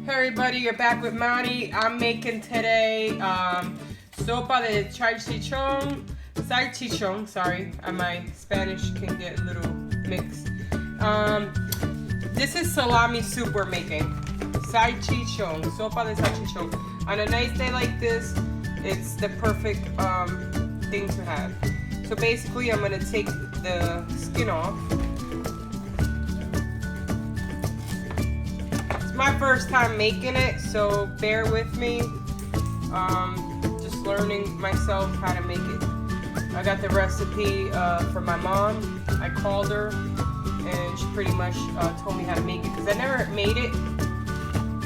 Hey everybody, you're back with Mari. I'm making today Sopa de Salchichón, sorry. My Spanish can get a little mixed. This is salami soup we're making. Salchichón, Sopa de Salchichón. On a nice day like this, it's the perfect thing to have. So basically, I'm gonna take the skin off. My first time making it, so bear with me. Just learning myself how to make it. I got the recipe from my mom. I called her and she pretty much told me how to make it because I never made it,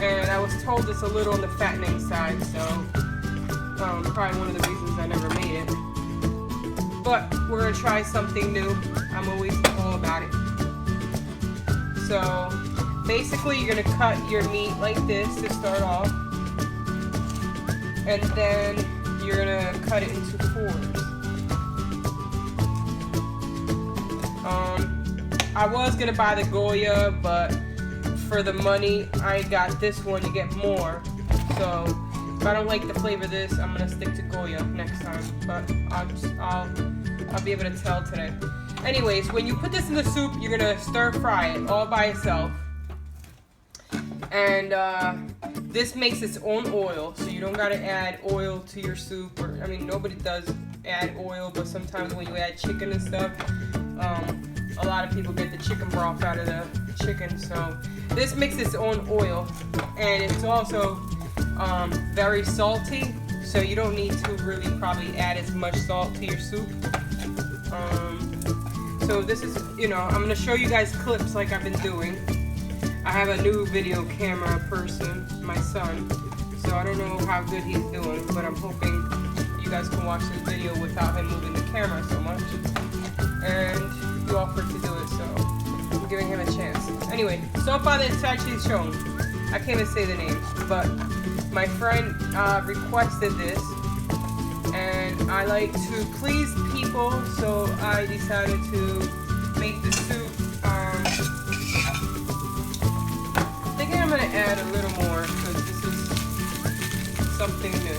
and I was told it's a little on the fattening side, so probably one of the reasons I never made it. But we're gonna try something new. I'm always all about it. So basically, you're gonna cut your meat like this to start off, and then you're gonna cut it into fours. I was gonna buy the Goya, but for the money, I got this one to get more. So if I don't like the flavor of this, I'm gonna stick to Goya next time. But I'll be able to tell today. Anyways, when you put this in the soup, you're gonna stir fry it all by itself. And this makes its own oil, so you don't gotta add oil to your soup. Or I mean, nobody does add oil, but sometimes when you add chicken and stuff, a lot of people get the chicken broth out of the chicken. So this makes its own oil, and it's also very salty. So you don't need to really probably add as much salt to your soup. So this is, I'm gonna show you guys clips like I've been doing. I have a new video camera person, my son, so I don't know how good he's doing, but I'm hoping you guys can watch this video without him moving the camera so much. And he offered to do it, so I'm giving him a chance. Anyway, Sopa de Salchichón. I can't even say the name, but my friend requested this, and I like to please people, so I decided to make the soup. I'm going to add a little more because this is something new.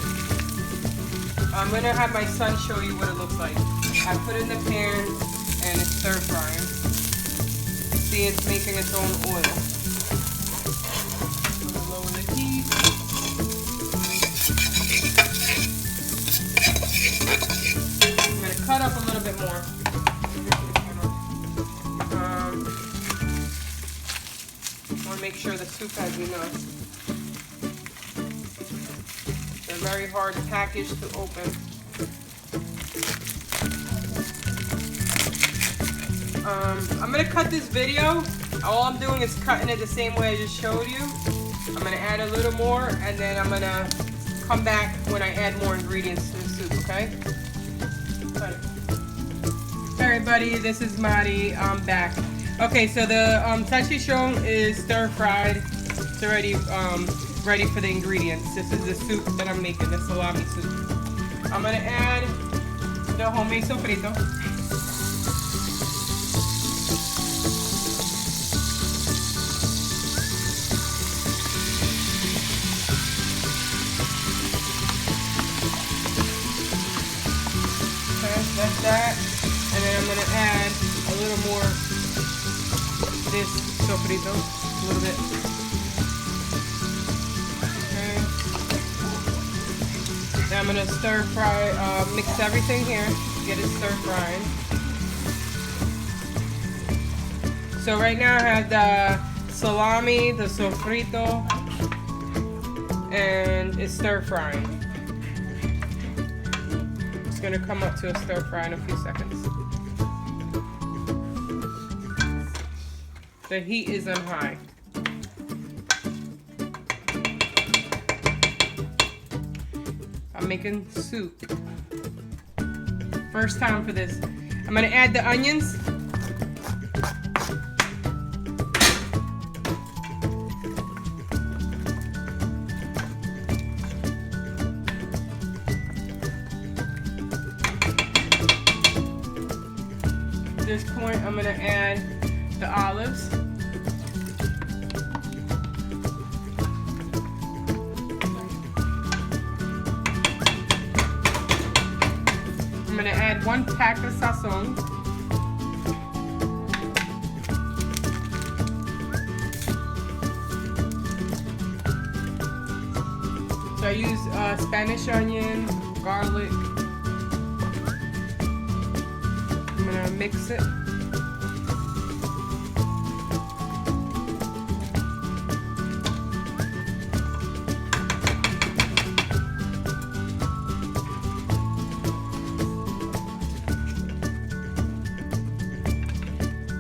I'm going to have my son show you what it looks like. I put it in the pan and it's stir frying. See, it's making its own oil. I'm going to lower the heat. I'm going to cut up a little bit more. Make sure the soup has enough. They're very hard package to open. I'm gonna cut this video. All I'm doing is cutting it the same way I just showed you. I'm gonna add a little more, and then I'm gonna come back when I add more ingredients to the soup, okay? Cut it. Hey everybody, this is Mari. I'm back. Okay, so the salchichón is stir fried. It's already ready for the ingredients. This is the soup that I'm making, the salami soup. I'm gonna add the homemade sofrito. Okay, that's that. And then I'm gonna add a little more this sofrito, a little bit. Okay. Now I'm gonna stir fry, mix everything here, get it stir frying. So right now I have the salami, the sofrito, and it's stir frying. It's gonna come up to a stir fry in a few seconds. The heat is on high. I'm making soup. First time for this. I'm gonna add the onions. At this point, I'm gonna add the olives. gonna add 1 pack of sazon. So I use Spanish onion, garlic. I'm gonna mix it.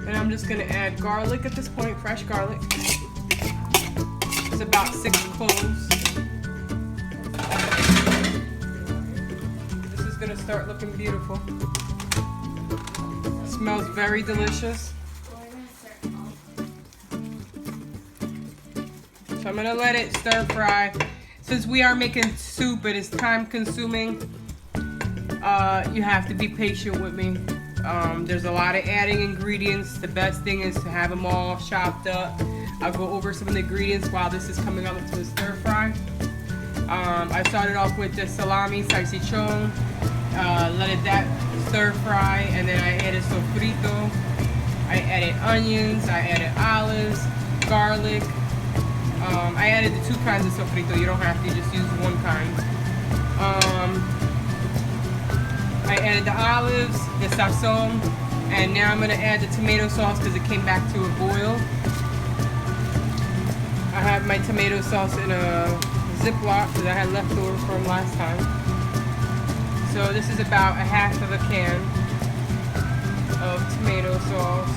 And I'm just gonna add garlic at this point, fresh garlic. It's about 6 cloves. This is gonna start looking beautiful. Smells very delicious. So I'm gonna let it stir fry. Since we are making soup, it is time consuming. You have to be patient with me. There's a lot of adding ingredients. The best thing is to have them all chopped up. I'll go over some of the ingredients while this is coming up to a stir fry. I started off with the salami, salchichón. Let that stir fry, and then I added sofrito. I added onions, I added olives, garlic. I added the 2 kinds of sofrito. You don't have to just use 1 kind. I added the olives, the sazon, and now I'm going to add the tomato sauce because it came back to a boil. I have my tomato sauce in a Ziploc because I had leftover from last time. So this is about a half of a can of tomato sauce.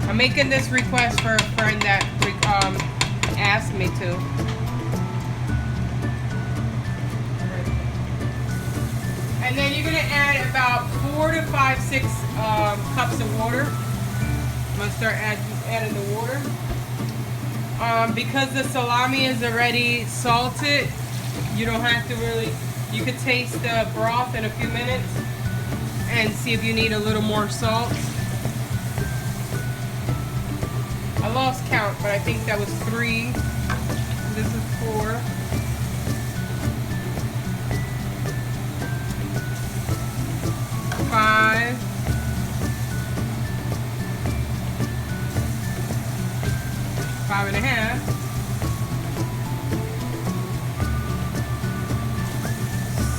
I'm making this request for a friend that asked me to. And then you're gonna add about 4 to 5, 6 cups of water. I'm gonna start adding the water. Because the salami is already salted, you don't have to really, you could taste the broth in a few minutes and see if you need a little more salt. I lost count, but I think that was 3. This is 4. 5. 5.5.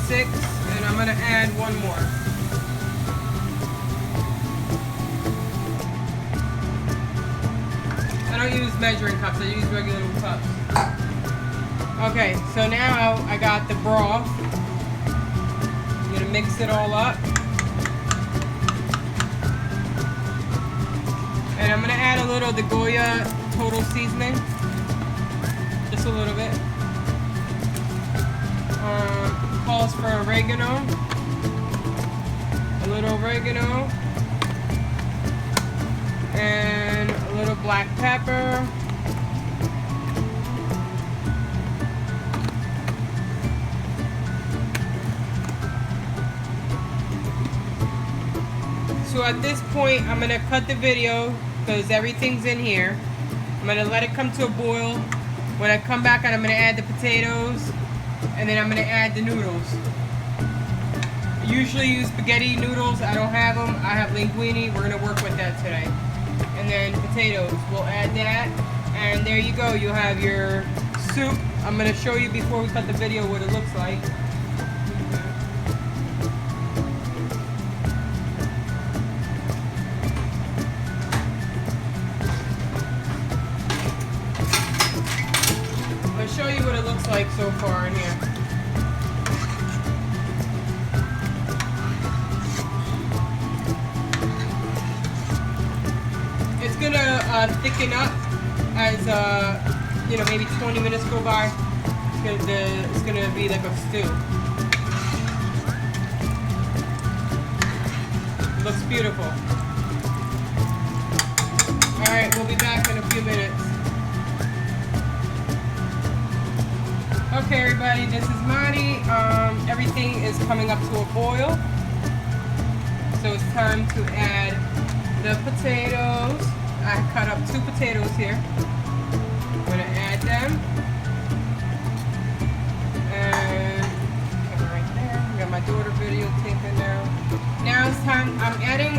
6, and I'm gonna add 1 more. I don't use measuring cups, I use regular cups. Okay, so now I got the broth. I'm gonna mix it all up. And I'm gonna add a little of the Goya total seasoning. Just a little bit. Calls for oregano. A little oregano. And a little black pepper. So at this point, I'm gonna cut the video because everything's in here. I'm gonna let it come to a boil. When I come back, I'm gonna add the potatoes, and then I'm gonna add the noodles. I usually use spaghetti noodles. I don't have them. I have linguine. We're gonna work with that today. And then potatoes. We'll add that, and there you go. You'll have your soup. I'm gonna show you before we cut the video what it looks like. I'll show you what it looks like so far in here. It's gonna thicken up as you know, maybe 20 minutes go by. It's gonna be like a stew. It looks beautiful. All right, we'll be back in a few minutes. Okay, everybody, this is Marty. Everything is coming up to a boil. So it's time to add the potatoes. I cut up 2 potatoes here. I'm gonna add them. And right there. I got my daughter videotaping now. Now it's time. I'm adding.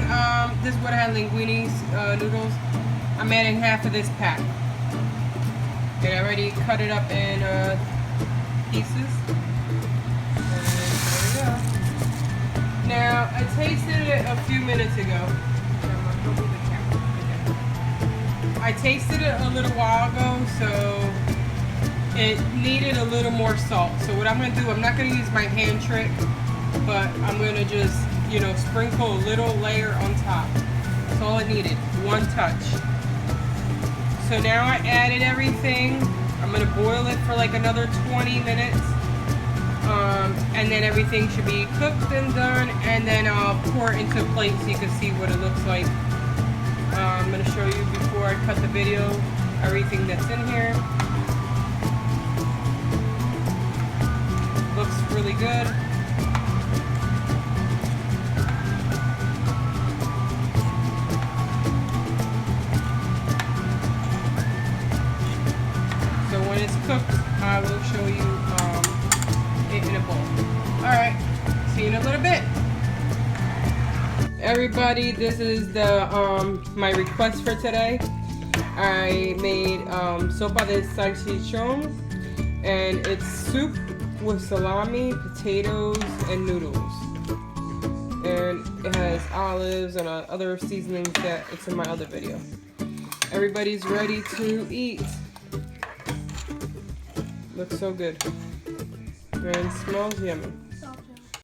This is what I had linguine noodles. I'm adding half of this pack. And I already cut it up in pieces. And there we go. Now I tasted it a few minutes ago. I tasted it a little while ago, so it needed a little more salt. So what I'm going to do, I'm not going to use my hand trick, but I'm going to just, you know, sprinkle a little layer on top. That's all it needed, 1 touch. So now I added everything. I'm going to boil it for like another 20 minutes. And then everything should be cooked and done. And then I'll pour it into a plate so you can see what it looks like. I'm going to show you before I cut the video everything that's in here. Looks really good. So when it's cooked, I will show you it in a bowl. Alright, see you in a little bit. Everybody, this is the my request for today. I made Sopa de Salchichón, and it's soup with salami, potatoes, and noodles. And it has olives and other seasonings that it's in my other video. Everybody's ready to eat. Looks so good. And it smells yummy.